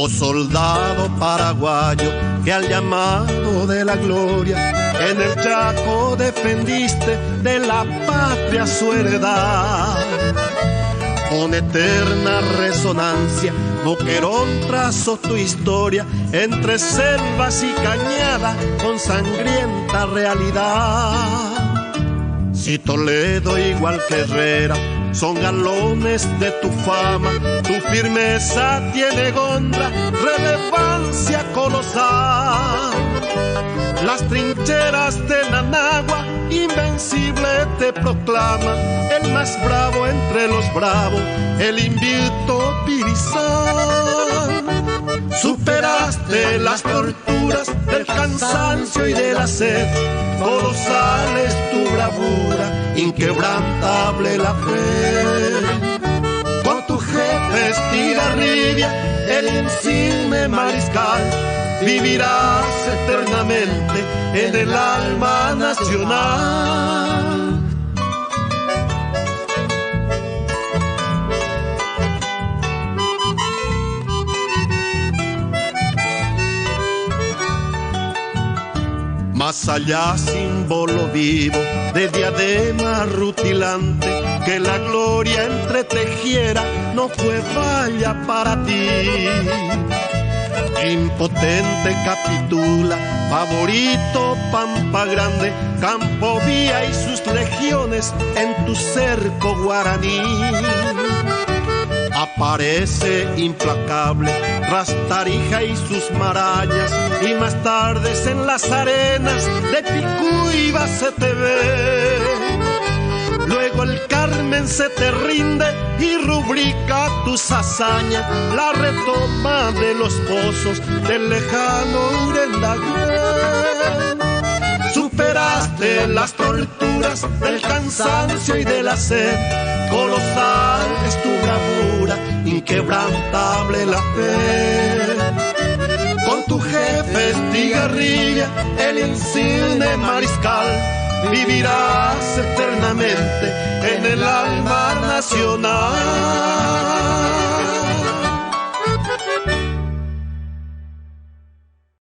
Oh soldado paraguayo, que al llamado de la gloria en el Chaco defendiste de la patria su heredad. Con eterna resonancia, Boquerón trazó tu historia entre selvas y cañada con sangrienta realidad. Si Toledo igual que Herrera son galones de tu fama, tu firmeza tiene honra, relevancia colosal. Las trincheras de Nanagua, invencible te proclama, el más bravo entre los bravos, el invicto Pirizán. Superaste las torturas del cansancio y de la sed, colosal es tu bravura, inquebrantable la fe. Con tu jefe Estigarribia, el insigne mariscal, vivirás eternamente en el alma nacional. Más allá, símbolo vivo de diadema rutilante, que la gloria entretejiera no fue falla para ti. Impotente capitula, favorito Pampa Grande, Campo Vía y sus legiones en tu cerco guaraní. Aparece implacable tras Tarija y sus marañas, y más tarde en las arenas de Picuiba se te ve. Luego el Carmen se te rinde y rubrica tus hazañas, la retoma de los pozos del lejano Urendagüe. Superaste las torturas del cansancio y de la sed, colosal es tu bravura, inquebrantable la fe. Con tu jefe Estigarribia, el insigne mariscal, vivirás eternamente en el alma nacional.